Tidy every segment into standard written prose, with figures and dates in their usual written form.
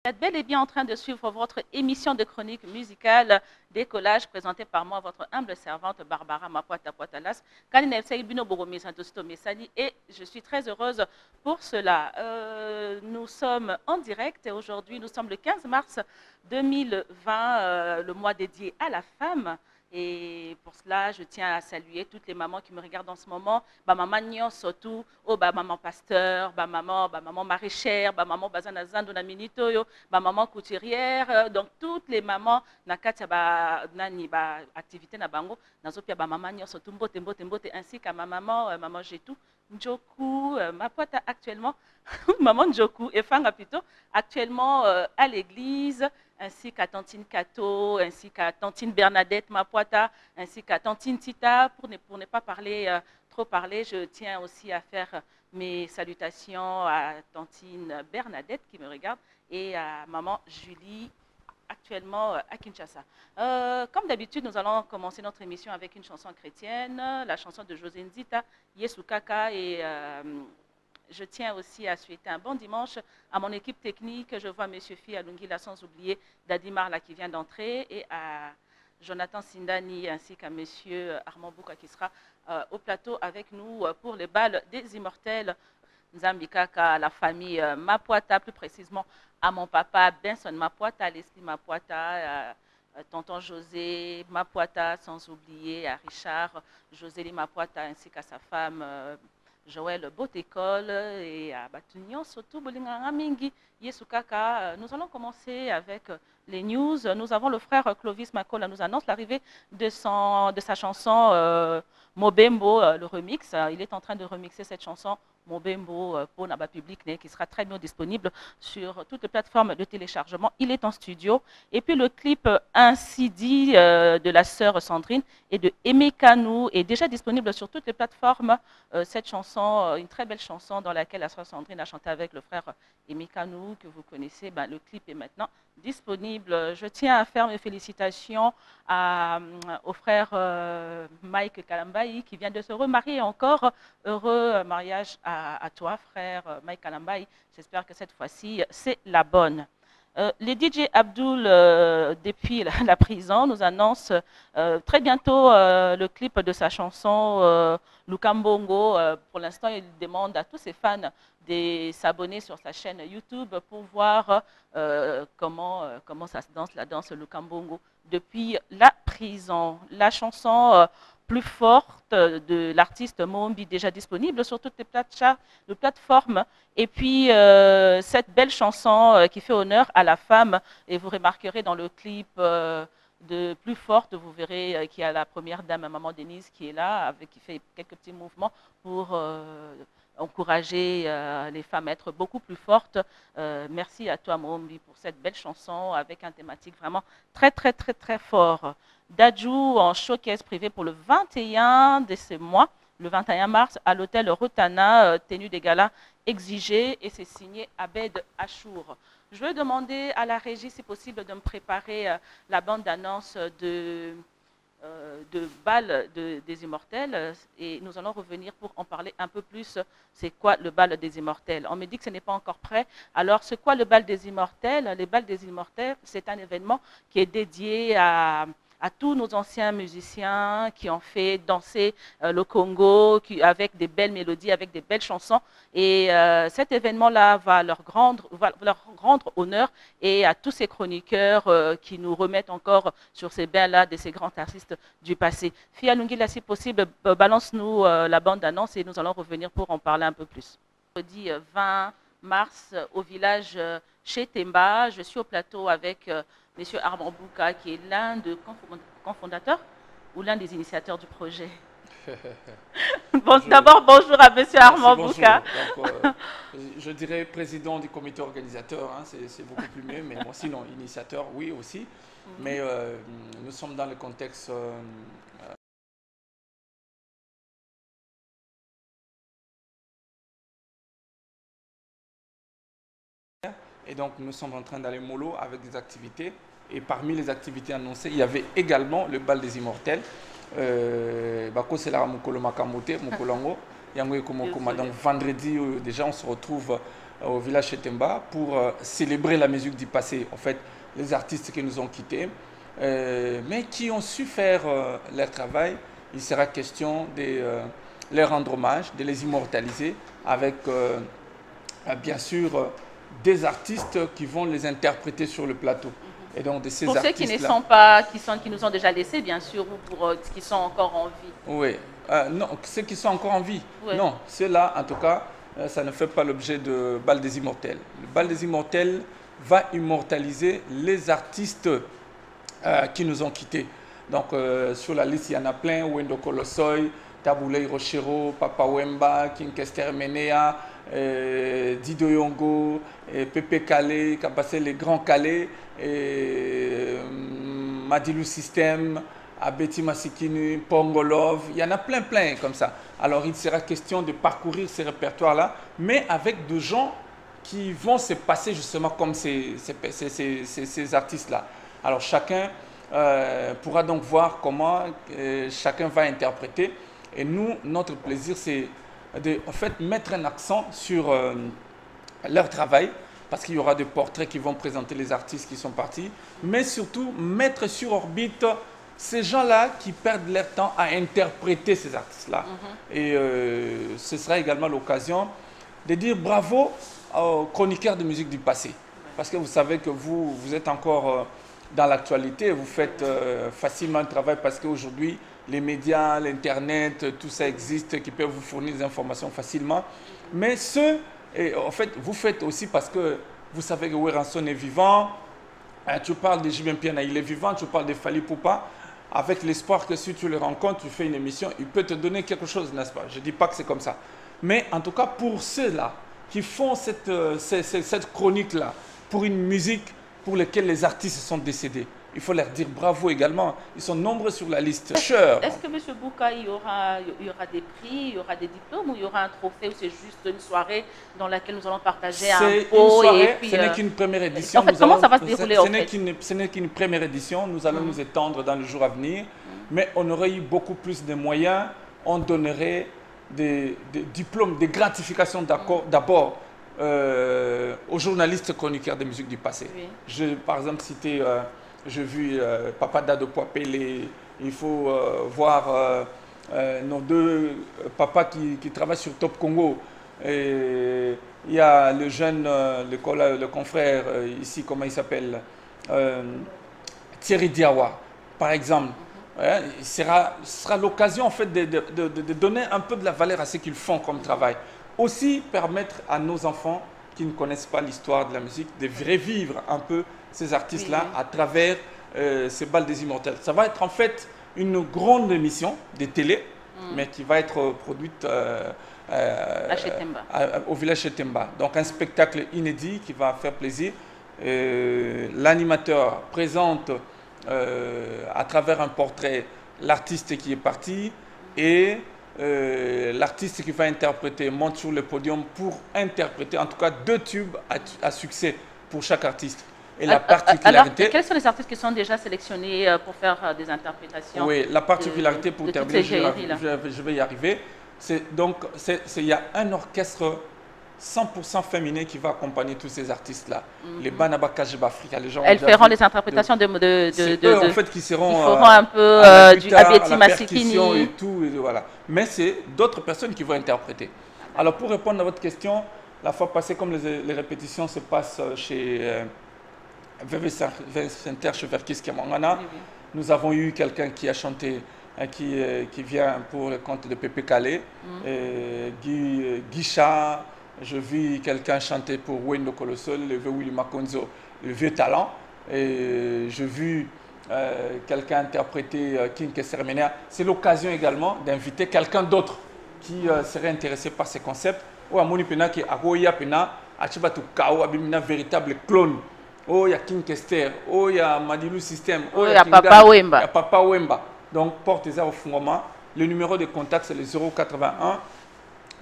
êtes bel et bien en train de suivre votre émission de chronique musicale Décollage présentée par moi, votre humble servante Barbara Mapuata Poitalas. Et je suis très heureuse pour cela. Nous sommes en direct et aujourd'hui, nous sommes le 15 mars 2020, le mois dédié à la femme. Et pour cela, je tiens à saluer toutes les mamans qui me regardent en ce moment. Maman Nyon surtout, maman pasteur, maman maraîchère, maman bazanazan de la minitoyo, maman couturière. Donc toutes les mamans nakati ba nani ba activité na bango, nazopia maman Nyon surtout mbote ainsi qu'à ma maman maman Jetou Njoku, ma pote actuellement maman Njoku et Fanga plutôt actuellement à l'église, ainsi qu'à Tantine Kato, ainsi qu'à Tantine Bernadette Mapuata, ainsi qu'à Tantine Tita. Pour ne pas trop parler, je tiens aussi à faire mes salutations à Tantine Bernadette qui me regarde et à maman Julie, actuellement à Kinshasa. Comme d'habitude, nous allons commencer notre émission avec une chanson chrétienne, la chanson de José Nzita, Yesu Kaka, et je tiens aussi à souhaiter un bon dimanche à mon équipe technique. Je vois M. Fi Alungila, sans oublier Dadimar là, qui vient d'entrer, et à Jonathan Sindani ainsi qu'à M. Armand Bouka qui sera au plateau avec nous pour le bal des immortels. Nzambikaka, à la famille Mapuata, plus précisément à mon papa Benson Mapuata, à Leslie Mapuata, tonton José Mapuata, sans oublier à Richard Josélie Mapuata ainsi qu'à sa femme Joël Botécole et à Batunion, surtout Bolinganga Mingi, Yesukaka. Nous allons commencer avec les news. Nous avons le frère Clovis Makola nous annonce l'arrivée de sa chanson Mobembo, le remix. Il est en train de remixer cette chanson Mobembo pour Naba Public, qui sera très bien disponible sur toutes les plateformes de téléchargement. Il est en studio. Et puis le clip Ainsi dit de la sœur Sandrine et de Aimé Kanou est déjà disponible sur toutes les plateformes. Cette chanson, une très belle chanson dans laquelle la sœur Sandrine a chanté avec le frère Aimé Kanou, que vous connaissez. Le clip est maintenant disponible. Je tiens à faire mes félicitations au frère Mike Kalambaï qui vient de se remarier encore. Heureux mariage à toi, frère Mike Kalambaï. J'espère que cette fois-ci, c'est la bonne. Les DJ Abdul, depuis la prison, nous annonce très bientôt le clip de sa chanson Lukambongo. Pour l'instant, il demande à tous ses fans de s'abonner sur sa chaîne YouTube pour voir comment ça se danse, la danse Lukambongo depuis la prison. La chanson plus forte de l'artiste Mombi, déjà disponible sur toutes les plateformes. Et puis, cette belle chanson qui fait honneur à la femme, et vous remarquerez dans le clip de plus forte, vous verrez qu'il y a la première dame, maman Denise, qui est là, qui fait quelques petits mouvements pour encourager les femmes à être beaucoup plus fortes. Merci à toi, Mombi, pour cette belle chanson avec un thématique vraiment très, très, très, très fort. Dadju en showcase privé pour le 21 de ce mois, le 21 mars, à l'hôtel Rotana, tenue des galas exigée, et c'est signé Abed Achour. Je vais demander à la régie, si possible, de me préparer la bande d'annonce de bal des immortels, et nous allons revenir pour en parler un peu plus. C'est quoi le bal des immortels? On me dit que ce n'est pas encore prêt. Alors, c'est quoi le bal des immortels? Le bal des immortels, c'est un événement qui est dédié à tous nos anciens musiciens qui ont fait danser le Congo avec des belles mélodies, avec des belles chansons. Et cet événement-là va leur rendre honneur, et à tous ces chroniqueurs qui nous remettent encore sur ces bains-là de ces grands artistes du passé. Fia Lungila, si possible, balance-nous la bande d'annonce et nous allons revenir pour en parler un peu plus. Jeudi 20 mars au village chez Temba, je suis au plateau avec Monsieur Armand Bouka, qui est l'un des cofondateurs ou l'un des initiateurs du projet. D'abord, bonjour à Monsieur Armand Bouka. Donc, je dirais président du comité organisateur, hein, c'est beaucoup plus mieux, mais moi sinon initiateur, oui aussi. Mais nous sommes dans le contexte et donc nous sommes en train d'aller mollo avec des activités. Et parmi les activités annoncées, il y avait également le bal des immortels. C'est la Mukolo Makamote, Mukolongo. Donc vendredi, déjà, on se retrouve au village Chetemba pour célébrer la musique du passé. En fait, les artistes qui nous ont quittés, mais qui ont su faire leur travail. Il sera question de leur rendre hommage, de les immortaliser avec, bien sûr, des artistes qui vont les interpréter sur le plateau. Et donc, de ces pour ceux qui ne artistes-là. sont pas, qui nous ont déjà laissés, bien sûr, ou pour ceux qui sont encore en vie. Oui, non, ceux qui sont encore en vie. Ouais. Non, ceux-là, en tout cas, ça ne fait pas l'objet de Bal des Immortels. Le Bal des Immortels va immortaliser les artistes qui nous ont quittés. Donc, sur la liste, il y en a plein. Wendo Kolossoy, Taboulé Rochero, Papa Wemba, King Kester Menea, Dido Yongo, Pepe Kale, Kabassé les Grands Calais, Madilu System, Abeti Masikini, Pongolov. Il y en a plein comme ça. Alors, il sera question de parcourir ces répertoires-là, mais avec des gens qui vont se passer justement comme ces artistes-là. Alors, chacun pourra donc voir comment chacun va interpréter. Et nous, notre plaisir, c'est de en fait, mettre un accent sur leur travail, parce qu'il y aura des portraits qui vont présenter les artistes qui sont partis, mais surtout mettre sur orbite ces gens-là qui perdent leur temps à interpréter ces artistes-là. Et ce sera également l'occasion de dire bravo aux chroniqueurs de musique du passé. Parce que vous savez que vous êtes encore dans l'actualité, vous faites facilement le travail parce qu'aujourd'hui, les médias, l'Internet, tout ça existe, qui peuvent vous fournir des informations facilement. Mais en fait, vous faites aussi parce que vous savez que Weranson est vivant, tu parles de Jibin Piana, il est vivant, tu parles de Fali Poupa, avec l'espoir que si tu le rencontres, tu fais une émission, il peut te donner quelque chose, n'est-ce pas? Je ne dis pas que c'est comme ça. Mais en tout cas, pour ceux-là qui font cette chronique-là, pour une musique pour laquelle les artistes sont décédés, il faut leur dire bravo également. Ils sont nombreux sur la liste. Est-ce que M. Bouka, il y aura des prix, il y aura des diplômes ou il y aura un trophée ou c'est juste une soirée dans laquelle nous allons partager un pot et puis, ce n'est qu'une première édition. En fait, comment ça va se dérouler Ce n'est qu'une première édition. Nous allons nous étendre dans le jour à venir. Mais on aurait eu beaucoup plus de moyens. On donnerait des diplômes, des gratifications d'abord aux journalistes chroniqueurs de musique du passé. Oui. Par exemple, citer... J'ai vu Papa Dado Poapele, il faut voir nos deux papas qui travaillent sur Top Congo. Et il y a le jeune, le confrère ici, comment il s'appelle, Thierry Diawa, par exemple. Ce sera l'occasion en fait de donner un peu de la valeur à ce qu'ils font comme travail. Aussi permettre à nos enfants qui ne connaissent pas l'histoire de la musique de revivre un peu ces artistes-là à travers ces Bals des Immortels. Ça va être en fait une grande émission de télé, mais qui va être produite au village Chetemba. Donc un spectacle inédit qui va faire plaisir. L'animateur présente à travers un portrait l'artiste qui est parti et l'artiste qui va interpréter monte sur le podium pour interpréter en tout cas 2 tubes à succès pour chaque artiste. Et la particularité... Alors, quels sont les artistes qui sont déjà sélectionnés pour faire des interprétations? Oui, la particularité pour terminer, je vais y arriver. Donc, il y a un orchestre 100% féminin qui va accompagner tous ces artistes-là. Les Banaba Kajib Africa, les gens... Elles feront les interprétations de eux, en fait, qui seront... Ils feront un peu du Abeti Masikini. Et tout, et voilà. Mais c'est d'autres personnes qui vont interpréter. Alors, pour répondre à votre question, la fois passée, comme les répétitions se passent chez... VV Center chez Verkis Kamangana, nous avons eu quelqu'un qui a chanté, qui vient pour le compte de Pepe Kale, Guicha, je vis quelqu'un chanter pour Wendo Kolosol, le vieux Willy Makonzo, le vieux talent, et j'ai vu quelqu'un interpréter King Kessermenea. C'est l'occasion également d'inviter quelqu'un d'autre qui serait intéressé par ces concepts. Ou à Moni Pena qui est Agoya Pena, Achibatu Kao, Abimina, véritable clone. Oh, il y a King Kester, oh, il y a Madilu System, oh, il y a Papa Wemba. Il y a Papa Wemba. Donc, portez-ça au fondement. Le numéro de contact, c'est le 081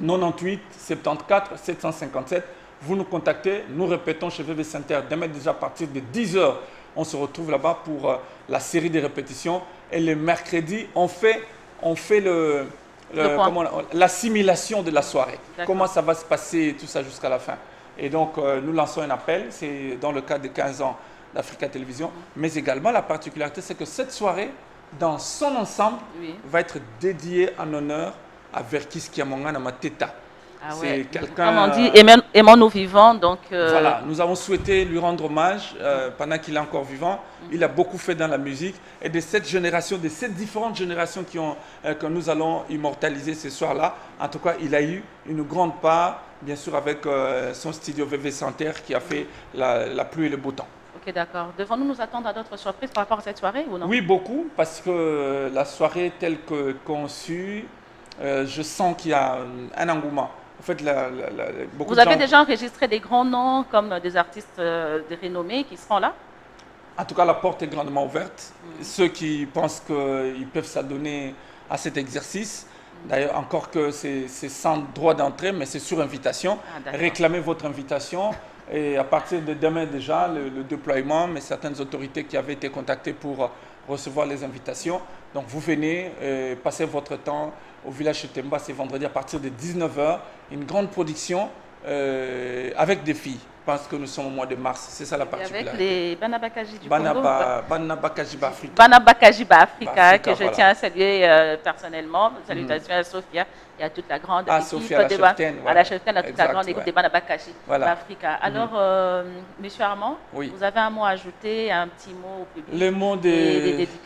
98 74 757. Vous nous contactez, nous répétons chez VV Center. Demain, déjà à partir de 10h, on se retrouve là-bas pour la série de répétitions. Et le mercredi, on fait l'assimilation de la soirée. Comment ça va se passer, tout ça jusqu'à la fin. Et donc, nous lançons un appel, c'est dans le cadre des 15 ans d'Africa Télévision, mais également la particularité, c'est que cette soirée, dans son ensemble, va être dédiée en honneur à Verkis Kiamongana Mateta. Ah c'est ouais. quelqu'un... Comme on dit, aimons-nous vivants. Donc, Voilà, nous avons souhaité lui rendre hommage pendant qu'il est encore vivant. Il a beaucoup fait dans la musique. Et de cette génération, de ces différentes générations que nous allons immortaliser ce soir-là, en tout cas, il a eu une grande part, bien sûr, avec son studio VV Santerre qui a fait la pluie et le beau temps. Ok, d'accord. Devons-nous nous attendre à d'autres surprises par rapport à cette soirée ou non? Oui, beaucoup, parce que la soirée telle que conçue, je sens qu'il y a un engouement. En fait, beaucoup Vous avez déjà enregistré des grands noms comme des artistes de renommée qui seront là? En tout cas, la porte est grandement ouverte. Ceux qui pensent qu'ils peuvent s'adonner à cet exercice, d'ailleurs, encore que c'est sans droit d'entrée, mais c'est sur invitation. Réclamez votre invitation. Et à partir de demain déjà, le déploiement, mais certaines autorités qui avaient été contactées pour recevoir les invitations. Donc vous venez, passer votre temps au village Chetemba, c'est vendredi à partir de 19 h. Une grande production avec des filles. Je pense que nous sommes au mois de mars, c'est ça la particularité. Avec les Banabakaji du Congo. Banabakaji Africa. Banabakaji Africa, que je tiens à saluer personnellement. Salutations à Sophia et à toute la grande équipe. Sophia, la cheftaine, à la cheftaine, à toute la grande équipe des Banabakaji Africa. Alors, Monsieur Armand, vous avez un mot à ajouter, un petit mot au public? Le mot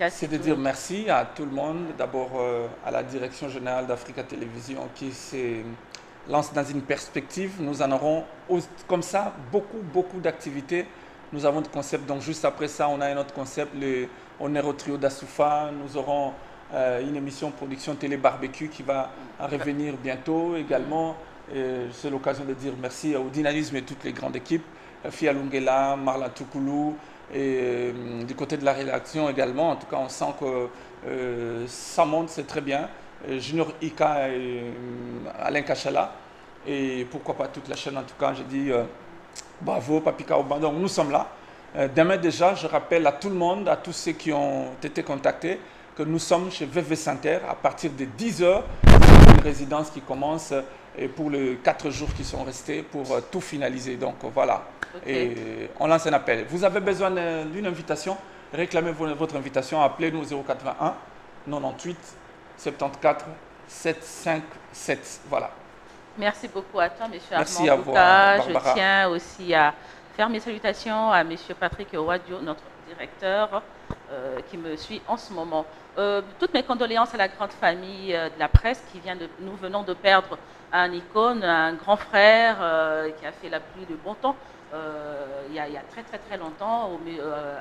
c'est de dire merci à tout le monde. D'abord à la direction générale d'Africa Télévision qui s'est lance dans une perspective. Nous en aurons comme ça beaucoup d'activités. Nous avons des concepts, donc juste après ça, on a un autre concept, le Onero Trio d'Assoufa. Nous aurons une émission production télé barbecue qui va revenir bientôt également. C'est l'occasion de dire merci au dynamisme et toutes les grandes équipes. Fia Lungela, Marla Toukoulou, et du côté de la rédaction également. En tout cas, on sent que ça monte, c'est très bien. Junior Ika et Alain Kachala, et pourquoi pas toute la chaîne. En tout cas, je dis bravo, Papika Oban. Donc nous sommes là. Demain déjà, je rappelle à tout le monde, à tous ceux qui ont été contactés, que nous sommes chez VV Santerre à partir de 10 h. C'est une résidence qui commence et pour les 4 jours qui sont restés pour tout finaliser. Donc voilà, et on lance un appel. Vous avez besoin d'une invitation, réclamez votre invitation, appelez-nous 081 98 74 757. Voilà. Merci beaucoup à toi, M. Merci Armand Bouka. Je tiens aussi à faire mes salutations à M. Patrick Owadio, notre directeur, qui me suit en ce moment. Toutes mes condoléances à la grande famille de la presse nous venons de perdre un icône, un grand frère qui a fait la pluie de bon temps il y a très longtemps,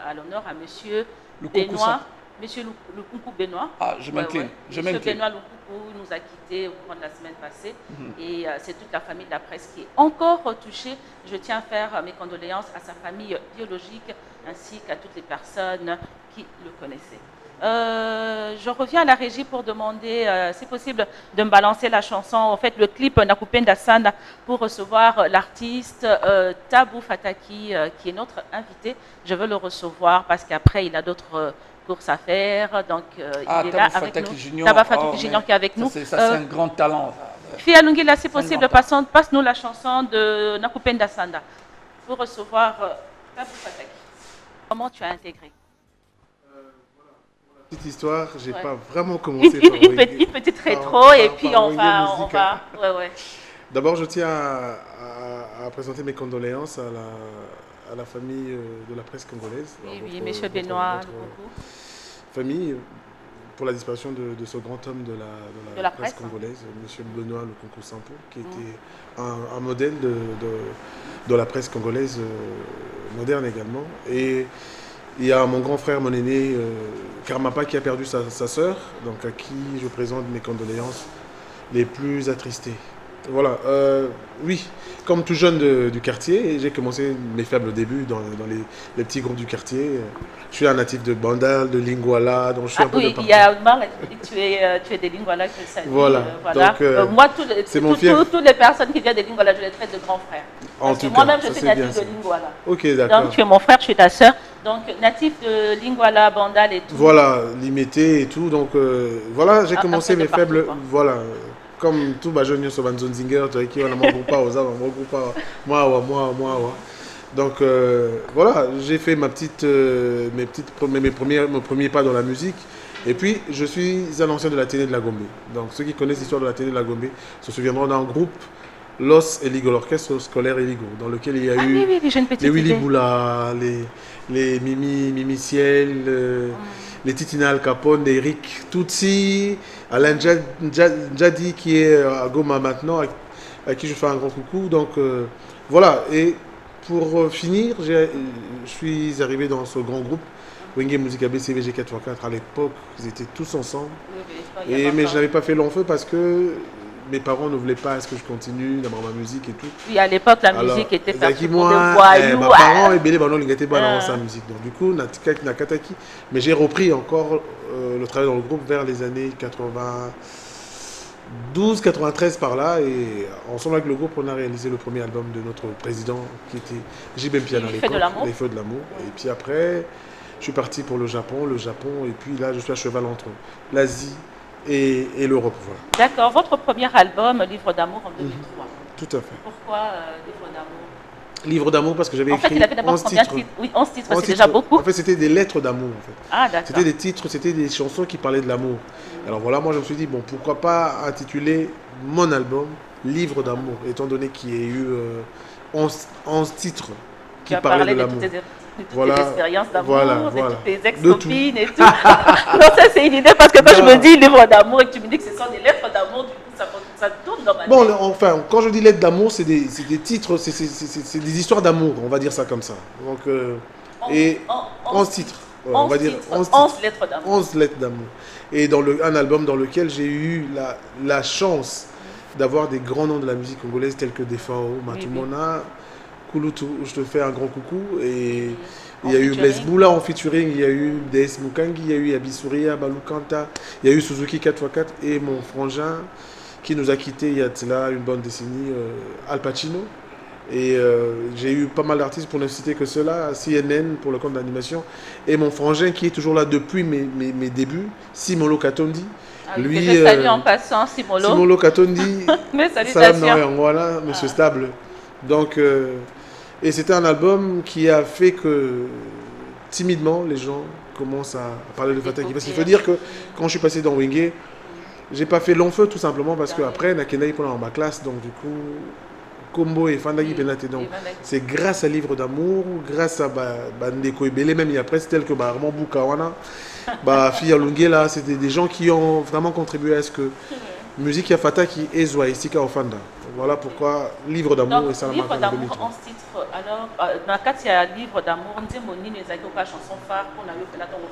à l'honneur à M. Benoît. Monsieur Lukunku Benoît. Ah, je m'incline. Monsieur Benoît Lukunku nous a quittés au cours de la semaine passée. Et c'est toute la famille de la presse qui est encore touchée. Je tiens à faire mes condoléances à sa famille biologique ainsi qu'à toutes les personnes qui le connaissaient. Je reviens à la régie pour demander, c'est possible de me balancer la chanson, en fait le clip Nakupenda Sana pour recevoir l'artiste Tabou Fataki qui est notre invité. Je veux le recevoir parce qu'après il a d'autres courses à faire, donc il est là avec nous. Tabou Fataki Junior qui est avec nous. Ça c'est un grand talent. Fia Lungila, c'est possible, passe-nous la chanson de Nakupenda Sana pour recevoir Tabou Fataki. Comment tu as intégré? Petite histoire, j'ai pas vraiment commencé une petite rétro et puis on va. D'abord, je tiens à présenter mes condoléances à la famille de la presse congolaise. Oui, Monsieur Benoît, famille pour la disparition de ce grand homme de la presse congolaise, Monsieur Benoît Lukunku Sampo, qui était un modèle de la presse congolaise moderne également. Et il y a mon grand frère, mon aîné, Karmapa, qui a perdu sa sœur, donc à qui je présente mes condoléances les plus attristées. Voilà, oui, comme tout jeune du quartier, j'ai commencé mes faibles débuts dans les petits groupes du quartier. Je suis un natif de Bandal, de Lingwala, donc je suis un peu de partout. Il y a tu es de Lingwala, que je salue. Voilà, donc moi, toutes les personnes qui viennent de Lingwala, je les traite de grands frères. En tout cas, moi-même, je suis natif de Lingwala. Ok, d'accord. Donc tu es mon frère, je suis ta sœur. Donc natif de Lingwala, Bandal et tout. Voilà, Limité et tout. Donc voilà, j'ai commencé mes faibles. Voilà. comme tout bas jeune sur Banzon Zinger, tu vois, qui on a mon groupe aux hommes, mon groupe moi. Donc voilà, j'ai fait mes premiers pas dans la musique. Et puis, je suis un ancien de la Téné de la Gombe. Donc, ceux qui connaissent l'histoire de la Téné de la Gombe se souviendront d'un groupe, Los Eligo, l'orchestre scolaire Eligo, dans lequel il y a eu les Willy Boula, les Mimi Ciel, les Titina Al Capone, Eric Tutsi, Alain Djadi qui est à Goma maintenant, à qui je fais un grand coucou. Donc, voilà. Et pour finir, je suis arrivé dans ce grand groupe. Wenge Musica BCVG 4x4 à l'époque, ils étaient tous ensemble. Mais je n'avais pas fait long feu parce que mes parents ne voulaient pas à ce que je continue d'avoir ma musique et tout. Oui, à l'époque, la musique était perçue pour des voyous. Mes parents et Bélé, ils étaient pas dans sa musique. Donc du coup, Nakataki. Mais j'ai repris encore le travail dans le groupe vers les années 92, 93 par là. Et ensemble avec le groupe, on a réalisé le premier album de notre président qui était J.B. Piana à l'époque, Les Feux de l'amour. Et puis après... Je suis parti pour le Japon, et puis là, je suis à cheval entre l'Asie et l'Europe. Voilà. D'accord. Votre premier album, Livre d'amour, en 2003. Tout à fait. Pourquoi Livre d'amour? Livre d'amour parce que j'avais écrit 11 titres. Oui, 11 titres, c'est déjà beaucoup. En fait, c'était des lettres d'amour. En fait. Ah, d'accord. C'était des titres, c'était des chansons qui parlaient de l'amour. Alors voilà, moi, je me suis dit, bon, pourquoi pas intituler mon album Livre d'amour, étant donné qu'il y a eu 11 titres qui parlaient de l'amour. Toutes tes expériences d'amour, toutes tes ex-copines et tout. Non, ça c'est une idée parce que quand je me dis livre d'amour et que tu me dis que ce sont des lettres d'amour, du coup ça tourne dans ma tête. Bon, enfin, quand je dis lettres d'amour, c'est des titres, c'est des histoires d'amour, on va dire ça comme ça. Donc, 11 titres. On va dire 11 lettres d'amour. 11 lettres d'amour. Et dans un album dans lequel j'ai eu la chance d'avoir des grands noms de la musique congolaise tels que Defao, Matumona, Kulutu, je te fais un grand coucou. Et il y a eu Blaise Boula en featuring, il y a eu DS Mukangi, il y a eu Abisuria, Balukanta, il y a eu Suzuki 4x4 et mon frangin qui nous a quittés il y a une bonne décennie, Al Pacino. Et j'ai eu pas mal d'artistes pour ne citer que ceux-là, CNN pour le compte d'animation. Et mon frangin qui est toujours là depuis mes débuts, Simolo Katondi. Lui, je salue en passant Simolo. Simolo Katondi, salutations. Voilà, monsieur Stable. Donc, et c'était un album qui a fait que timidement les gens commencent à parler de Fataki. Parce qu'il faut dire que quand je suis passé dans Wenge, j'ai pas fait long feu tout simplement parce qu'après, Nakenai pendant ma classe, donc du coup, Combo et Fandagi Penate. Donc, c'est grâce à Livre d'amour, grâce à Bandeko Ebele, même il y a presque tel que Armand Boukawana, Fia Lungela, c'était des gens qui ont vraiment contribué à ce que musique Yafata qui est Zwaïstika Ofanda. Voilà pourquoi Livre d'amour et ça Livre d'amour en titre. Alors, dans le cas il y a Livre d'amour, on dit mon nid les pas chanson phare qu'on a eu fait là dans le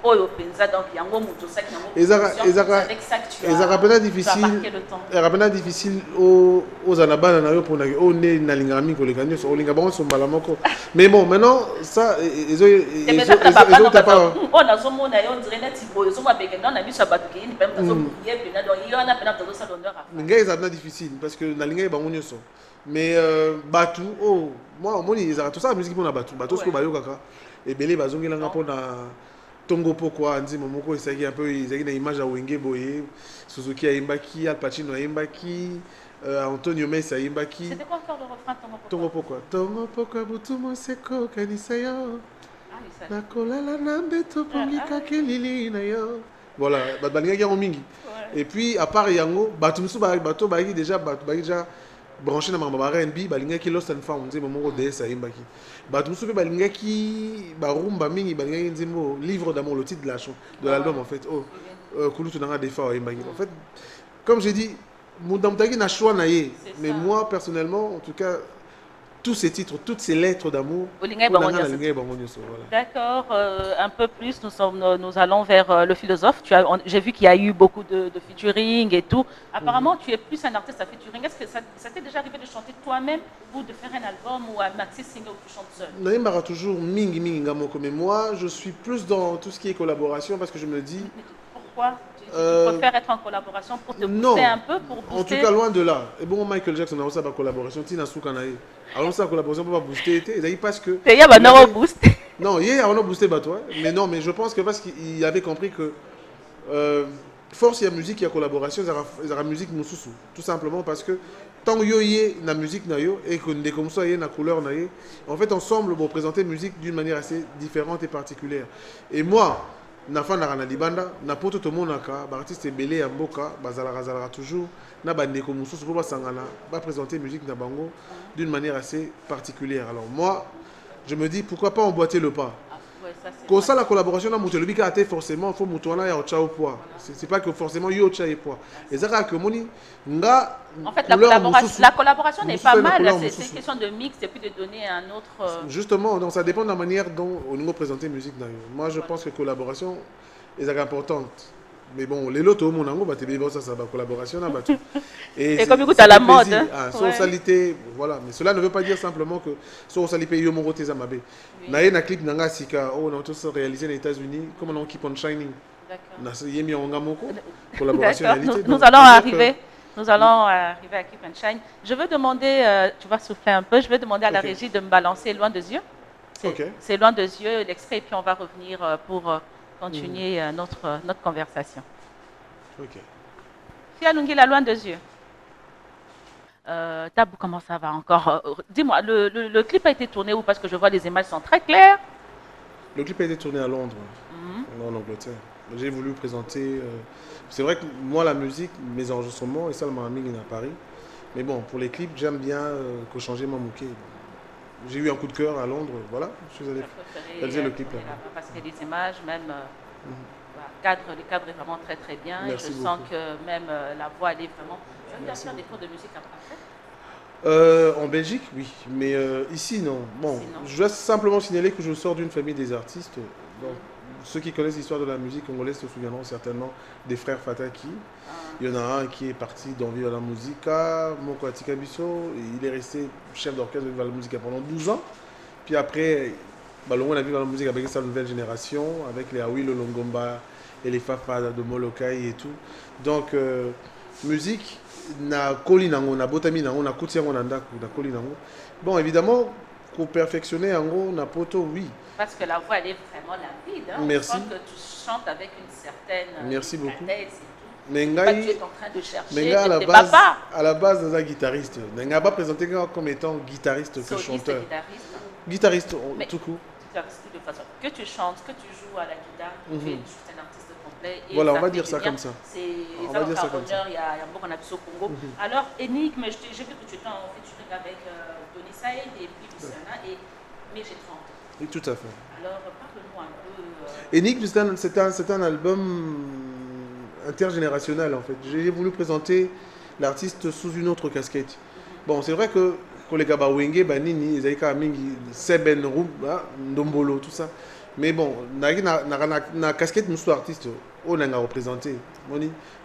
Oyo Penza donc il y a un mot de ça qui est avec ça que tu as rapidement difficile aux anabana na yo pour na o ne na lingami ko les gagner sur linga bon son balamoko. Mais bon maintenant ça ils ont pas on a zo mona yo dirait na tibo zo ma beke na biso battu ki ni pem zo yé pena donc il y en a pena dans ça l'honneur à linga ils ont difficile parce que na linga ba ngonyo so mais batu moi ils ont tout ça musique pour na batu ce ko bayo kaka et belé bazongela nga pona Tongo Pokwa, Nzi Momoko, il un peu, ils ont une image à Wenge Boye, Suzuki à Imbaki, Al Pacino à Imbaki, Antonio Messi à Imbaki. C'était quoi encore le refrain Tongo Pokwa? Tongo Pokwa, Butumo Seko, Kanisayo. Nakolala Nambeto, Pongika, Kelili, Nayo. Voilà, Balinga Yaromingi. Et puis, à part Yango, Batumsu, Bato, Bagi, déjà, branché dans ma R&B, Balinga qui Lost and Found, Nzi Momoko DS à Imbaki. Batumsu balinga qui barumba mingi balinga nzimbo Livre d'amour, le titre de l'album en fait. Kulutu nanga Defao Imbaki. En fait, comme j'ai dit, Moudamtagi n'a choix naïe, mais moi personnellement en tout cas tous ces titres, toutes ces lettres d'amour. D'accord, un peu plus, nous allons vers le philosophe. J'ai vu qu'il y a eu beaucoup de featuring et tout. Apparemment, tu es plus un artiste à featuring. Est-ce que ça t'est déjà arrivé de chanter toi-même ou de faire un album ou un maxi single où tu chantes seul? Naïmara toujours mingi ngamoko, mais moi je suis plus dans tout ce qui est collaboration parce que je me dis. Pourquoi? Tu préfères être en collaboration pour te booster un peu pour booster... En tout cas, loin de là. Et bon, Michael Jackson a aussi la collaboration. Tina Soukanaï. Alors, ça, la collaboration pour booster. Et parce que. Il y a un booster. Non, il y a un booster, toi. Mais non, mais je pense que parce qu'il avait compris que force il y a musique, il y a collaboration, il y a musique mususu. Tout simplement parce que tant qu'il y a la musique et qu'on est comme ça, il y a la couleur, en fait, ensemble, on présenter la musique d'une manière assez différente et particulière. Et moi, na fan na libanda na poto to monaka ba artiste belé ya mboka bazala toujours na bande ko mususu po basangana ba présenter musique na bango d'une manière assez particulière. Alors moi je me dis pourquoi pas emboîter le pas. Comme ça la collaboration na mutu lobika ate forcément faut mutu wana ya chao poa. C'est pas que forcément yo cha poa. Ezaka que moni nga en fait la collaboration n'est pas mal, c'est une question de mix et puis de donner un autre justement, donc ça dépend de la manière dont on nous présente la musique. Moi je pense que la collaboration est importante. Mais bon, les lotos, mon ango, ça va collaboration. Et comme écoute à la mode. Socialité, voilà. Mais cela ne veut pas dire simplement que socialité yo moro teza mabe. Na ye na clip nanga sika, on a tous réalisé aux États-Unis, comme on Keep on Shining. D'accord. Collaboration. Nous allons arriver. Nous allons arriver à Keep and Shine. Je veux demander, tu vas souffler un peu, je vais demander à la régie de me balancer Loin des yeux. C'est Loin des yeux, l'extrait, et puis on va revenir pour continuer notre conversation. Ok. Fia Lungila, Loin des yeux. Tabou, comment ça va encore? Dis-moi, le clip a été tourné où? Parce que je vois les images sont très claires. Le clip a été tourné à Londres, en Angleterre. J'ai voulu présenter... c'est vrai que moi, la musique, mes enregistrements, et ça, le Mahaming à Paris. Mais bon, pour les clips, j'aime bien changer mon bouquet. J'ai eu un coup de cœur à Londres, voilà, je suis allé réaliser le clip là. Parce que les images, même, le cadre est vraiment très très bien. Merci et je sens que même la voix, elle est vraiment... Tu vas faire des cours de musique après? En Belgique, oui, mais ici, non. Bon, je dois simplement signaler que je sors d'une famille des artistes. Donc, ceux qui connaissent l'histoire de la musique congolaise se souviendront certainement des frères Fataki. Il y en a un qui est parti dans Viva la Musica, Moko Atikabiso, il est resté chef d'orchestre de Viva la Musica pendant 12 ans. Puis après, on a Viva la Musica avec sa nouvelle génération, avec les Awilo Longomba et les Fafa de Molokai et tout. Donc, musique, na koli nango, na botami nango, na kuti yango na ndaku, na koli nango. Bon, évidemment, pour perfectionner yango, na poto, oui. Parce que la voix, elle est vraiment limpide. Hein? Merci. Je pense que tu chantes avec une certaine... Merci beaucoup. Mais tu es en train de chercher, à la base, je suis guitariste. Je ne pas présenté comme étant guitariste que chanteur. Guitariste, tout court. De façon que tu chantes, que tu joues à la guitare, tu es un artiste complet. Et voilà, on va dire ça comme ça. On va dire ça comme ça. Il y a beaucoup au Congo. Alors, Énigme, j'ai vu que tu étais en featuring avec Tony Saïd et puis Luciana et Mégetran. Oui, tout à fait. Alors, parle-moi un peu. Énigme, c'est un album intergénérationnel en fait. J'ai voulu présenter l'artiste sous une autre casquette. Bon, c'est vrai que les gars Wenge, Banini, Zaika Mingi, Seben, Rumba, Ndombolo, tout ça. Mais bon, na casquette nous artiste, on a représenté.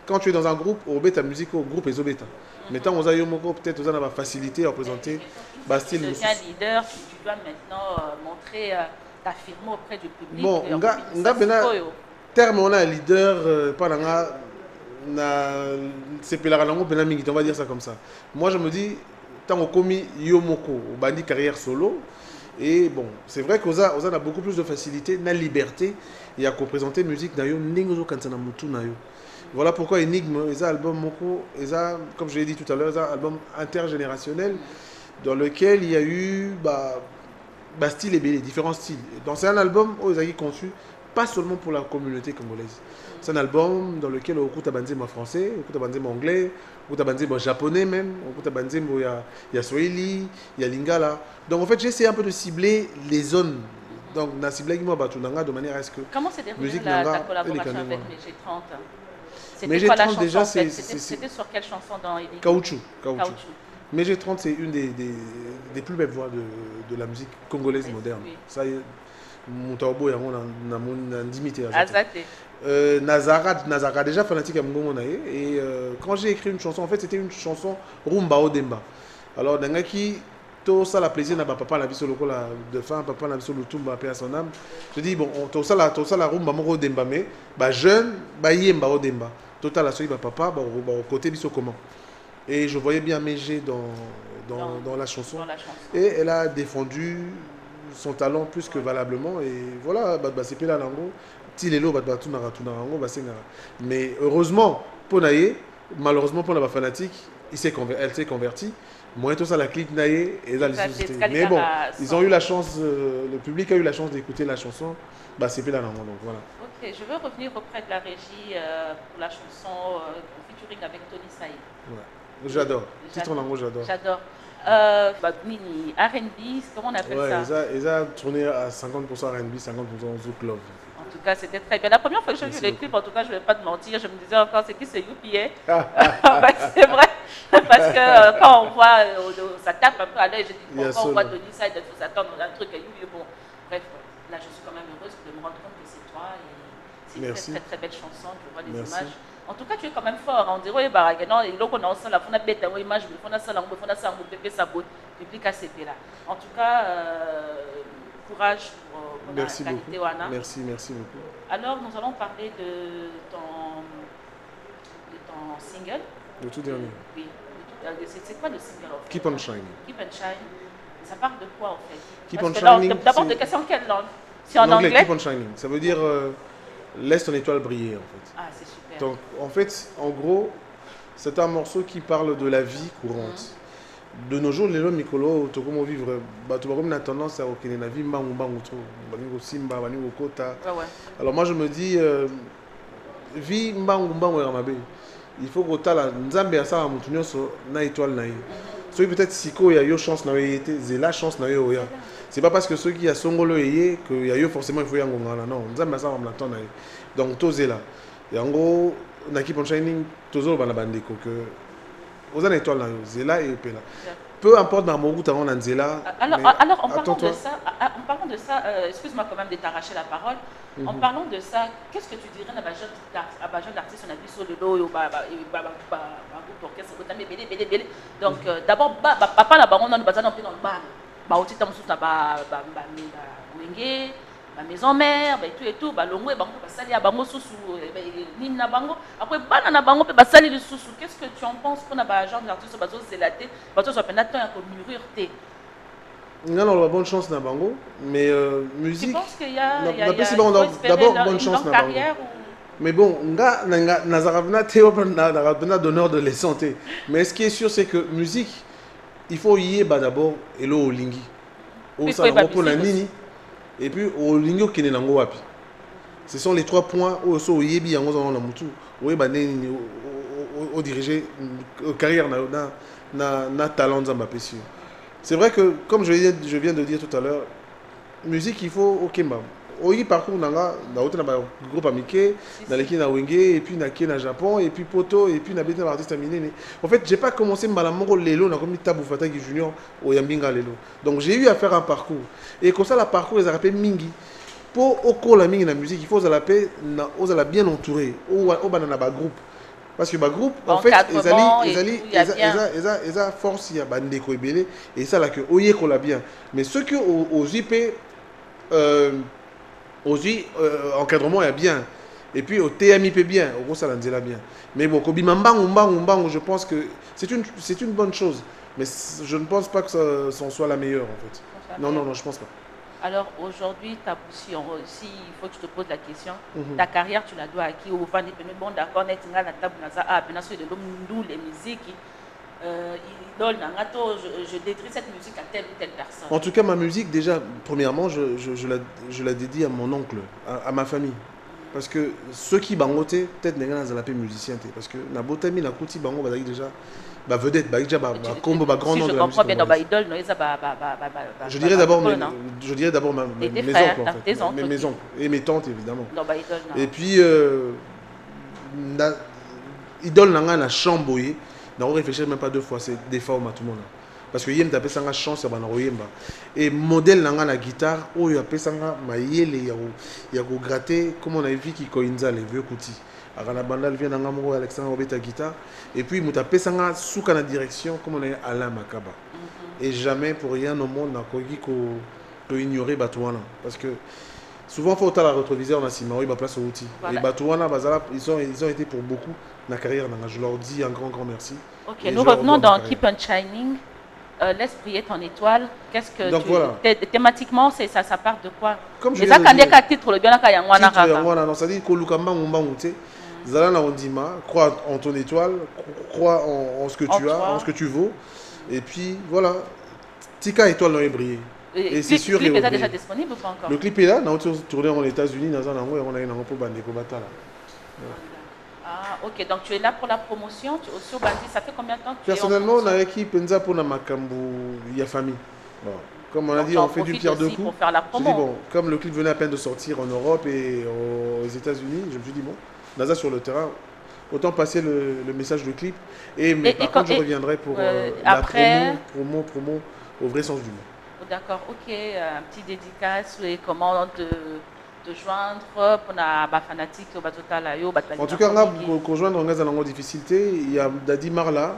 Quand tu es dans un groupe, on met ta musique au groupe et zobeta. Mais tant on a eu peut-être on a la facilité à représenter Bastille. Tu deviens leader, tu dois maintenant montrer t'affirmer auprès du public. Bon, terme on a un leader pendant c'est on va dire ça comme ça. Moi je me dis tant qu'on commis yomoko au bandi carrière solo et bon c'est vrai qu'on a beaucoup plus de facilité na liberté et à représenter musique na yo ningozo kansana mutu na yo. Voilà pourquoi Énigme est un album moko comme je l'ai dit tout à l'heure un album intergénérationnel dans lequel il y a eu style et belé, différents styles. Donc c'est un album où ils ont conçu pas seulement pour la communauté congolaise. C'est un album dans lequel on écoute banzembo français, on écoute banzembo anglais, on écoute banzembo japonais même, on écoute banzembo il y a Swahili, il y a Lingala. Donc en fait, j'ai essayé un peu de cibler les zones. Donc on a ciblé de manière à ce que comment s'est déroulée ta collaboration avec Mégetran? C'était quoi la chanson déjà, c'était sur quelle chanson dans Énigme? Caoutchouc. Mégetran, c'est une des plus belles voix de la musique congolaise moderne. Oui. Ça y est, mon taubo est en dimité. Nazara, déjà fanatique à Mgongo. Et quand j'ai écrit une chanson, en fait, c'était une chanson Rumba Odemba. Alors, Dangaki, tout ça, la plaisir n'a pas papa la vie sur le col de fin, papa la vie sur le tumba, paix à son âme. Je dis, bon, tout ça, la Rumba Moro Odemba, mais jeune, Yemba Odemba. Total, la soie, papa, au côté, biso comment. Et je voyais bien Mégé dans la chanson. Et elle a défendu son talent plus que valablement. Et voilà, c'est Pela Lango. Tilelo mais heureusement pour Naye, malheureusement pour la fanatique, elle s'est convertie. Moi tout ça la clique Naye et là mais bon, ils ont eu la chance, le public a eu la chance d'écouter la chanson, bah c'est plus là donc voilà. Ok, je veux revenir auprès de la régie pour la chanson featuring avec Tony Saïd. Ouais. J'adore. Titre en anglais, j'adore. J'adore. Mini R&B, comment on appelle ça? Ils ont tourné à 50% R&B, 50% Zouk Love. En tout cas, c'était très bien. La première fois que j'ai vu les clips, en tout cas, je ne vais pas te mentir, je me disais encore, c'est qui ce UPA? C'est vrai, parce que quand on voit, ça tape un peu à l'œil, je dis, quand on voit Tony Saïd, il faut s'attendre à un truc à UPA. Bon, bref, là, je suis quand même heureuse de me rendre compte que c'est toi. C'est une très, très belle chanson, je vois les images. En tout cas, tu es quand même fort. On dirait, non, et donc on a ensemble, on a bête, on a image, on a ça, on a ça, on a ça, public ACP là. En tout cas, courage pour la qualité Wana. Merci beaucoup. Alors, nous allons parler de ton single. Le tout dernier. Oui. C'est quoi le single en fait? Keep on Shining. Keep on Shining. Ça parle de quoi en fait? Keep on Shining. D'abord, de question quelle langue? C'est en anglais. Keep on Shining. Ça veut dire laisse ton étoile briller en fait. Ah, c'est super. Donc, en fait, en gros, c'est un morceau qui parle de la vie courante. De nos jours, les hommes, Mikolo, tout comme vivre, tu vas tendance à obtenir la vie, simba, kota. Alors, moi, je me dis, vie, il faut que tu aies la nzambe à ça, na étoile na. Ceux peut-être si il y a eu chance na été, c'est la chance na eu. C'est pas parce que ceux qui a songolo yé que y a eu forcément il faut y aller non, nzambe à ça on l'attend na. Donc tous là. Et en gros, na Keep on Shining, toujours bana bandeko que aux an étoiles là, zela et pela. Peu importe dans mon goût on a zela. Alors en parlant de ça, excuse-moi quand même de t'arracher la parole. En parlant de ça, qu'est-ce que tu dirais à la jeune d'artiste on a vu sur le dos groupe orchestre donc d'abord papa là on a nous bazana dans le bar. Ba otita mususu na ba wenge ba maison mère ba et tout ba longwe bango ba sali ya bango susu nini na bango après bana na bango pe ba sali le susu. Qu'est-ce que tu en penses pour na ba genre d'artiste bazo zelaté bazo so pena temps ya ko mûrir té? Non, on a bonne chance na bango mais musique. Tu penses qu'il y a d'abord bonne chance na bango. Mais bon, nazarabna théoprana d'honneur de les santé. Mais ce qui est sûr c'est que musique il faut y aller d'abord et là au lingi. Et puis au lingi qui n'est nango wapi. Ce sont les 3 points où so yebi yango dans la mutu. Oui ba neni au diriger carrière na talent zamba pesio. C'est vrai que comme je viens de dire tout à l'heure, musique il faut okemba. Oyi parcours nanga na hôtel na groupe amike dans l'équipe na wenge et puis na na Japon et puis poto et puis na beta artiste minene. En fait, j'ai pas commencé malamongo lelo na comme Tabu Fataki Junior au Yambinga lelo. Donc j'ai eu à faire un parcours et comme ça la parcours les rappelé mingi. Pour au la mingi na musique, il faut la paix na bien entouré au banana ba groupe. Parce que ba groupe en fait ils a force il y a bande ko ebele et ça là que oye ko la bien. Mais ceux que aux IP aussi encadrement est bien et puis au TMIP bien au gros ça l'anzela bien mais bon Kobimambangu je pense que c'est une bonne chose mais je ne pense pas que ça soit la meilleure en fait. Non je pense pas. Alors aujourd'hui si il faut que je te pose la question, ta carrière tu la dois à qui? Au fan bon d'accord net nga la table naza bien sûr de l'homme les musiques je détruis cette musique à telle ou telle personne. En tout cas, ma musique, déjà, premièrement, je la dédie à mon oncle, à ma famille. Parce que ceux qui bangotent, peut-être n'est pas la paix musicien. Parce que na botami na kuti bango bazali déjà ba vedette, ba déjà ba combo ba grand nom de la musique. Je dirais d'abord mes oncles en fait. Mes oncles et mes tantes évidemment. Et puis idole nanga na chamboyé. On ne réfléchit même pas 2 fois, c'est des formes à tout le monde. Parce que Yem a fait une chance et modèle dans la guitare, où il a fait il y a gratter, comme on a vu qui coinza les vieux coutis. Arana Bandal vient dans Alexandre Obeta guitare, et puis il a fait une sous la direction, comme on a Alain Makaba. Et jamais pour rien au monde, on a ignoré Batouana. Parce que souvent, il faut la rétroviseur, on a si il place au outil. Et Batouana, ils ont été pour beaucoup dans la carrière. Je leur dis un grand merci. Ok, nous revenons dans Keep on Shining. Laisse briller ton étoile. Qu'est-ce que donc, voilà. Thématiquement, ça part de quoi? Comme je viens de dire, titre le bien non, ça dit Zala na ondima, crois en ton étoile, crois en ce que tu as, en ce que tu vaux. Et puis voilà, Tika étoile n'a brillé. Et c'est sûr. Le clip est déjà disponible ou pas encore? Le clip est là, nous avons tourné aux États-Unis, nous avons eu un peu Bandeko Batala. Ah, ok, donc tu es là pour la promotion, aussi au Bandi, ça fait combien de temps que tu personnellement, on a équipe Penza pour la Makambu, il y a famille. Bon. Comme on a dit, on fait du pierre deux coups. Pour faire la promo. Dit, bon, comme le clip venait à peine de sortir en Europe et aux États-Unis, je me suis dit, bon, Naza sur le terrain, autant passer le message du clip. Mais par contre, je reviendrai pour la promo au vrai sens du mot. D'accord, ok. Un petit dédicace et comment te joindre pour la fanatique au Batotala. En tout cas, pour rejoindre en difficulté, il y a Dadi Marla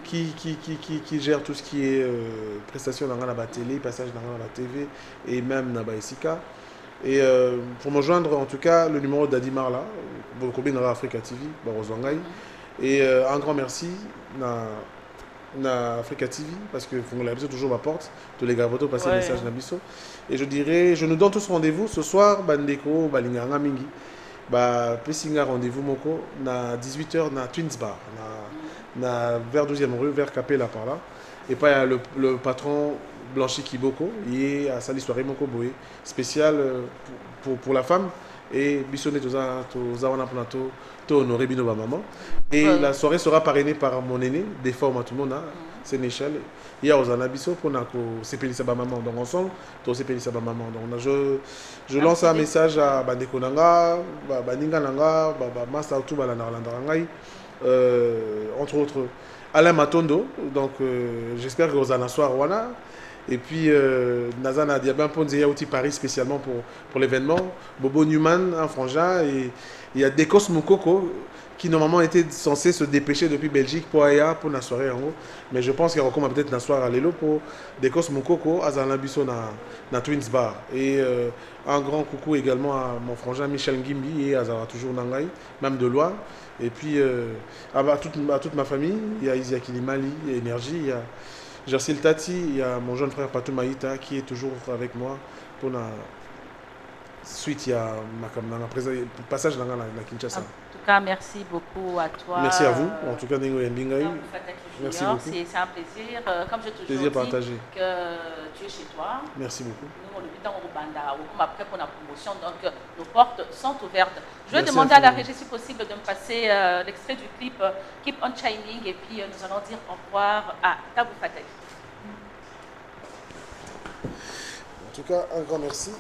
qui gère tout ce qui est prestation dans la télé, passage dans la TV et même dans la SICA. Et pour me joindre, en tout cas, le numéro d'Adi Marla, pour le Africa TV, et un grand merci à Africa TV, parce que vous l'avez toujours ma porte, tous les gars vont passer le message Nabiso. Et je dirais, je nous donne tous rendez-vous ce soir, Bandeko, Balinganga Mingi, Pessinga rendez-vous Moko, na 18h, na Twins Bar, vers 12e rue, vers Capella par là. Et puis il y a le patron Blanchi Kiboko, il est à Sali Soirée Moko Boé, spécial pour la femme. Et Bissonné Tozawana Plateau, to honoré Bino Maman. Et la soirée sera parrainée par mon aîné, des formes à tout le monde, c'est Néchal. Il y a Ozana Bisso pour Sepelisa Maman. Donc ensemble, to Sepelisa Maman. Donc je lance un message à Bandeko Nanga, Baninga Nanga, Masta Outuba Landarangai, entre autres Alain Matondo. Donc j'espère que Ozana soir Wana. Et puis, Nazana Diabin Ponzea Outi Paris spécialement pour l'événement. Bobo Newman, un frangin. Et il y a Dekos Moukoko qui normalement était censé se dépêcher depuis Belgique pour Aya pour la soirée en haut. Mais je pense qu'il y aura peut-être la soirée à Lelo pour Dekos Moukoko à Zalabiso na Twins Bar. Et un grand coucou également à mon frangin Michel Ngimbi et à Zara toujours Nangai, même de Loire. Et puis à toute ma famille, il y a Izia Kilimali, il y a Énergie, il y a Jersil Tati, il y a mon jeune frère Patou Maïta qui est toujours avec moi pour la suite. Il y a le passage dans la Kinshasa. En tout cas, merci beaucoup à toi. Merci à vous. En tout cas, merci beaucoup. C'est un plaisir. Comme je te dis que tu es chez toi. Merci beaucoup. Nous, le temps au Banda, après pour la promotion, donc nos portes sont ouvertes. Je vais demander à la régie si possible de me passer l'extrait du clip Keep on Shining et puis nous allons dire au revoir à Tabou Fataki. En tout cas, un grand merci.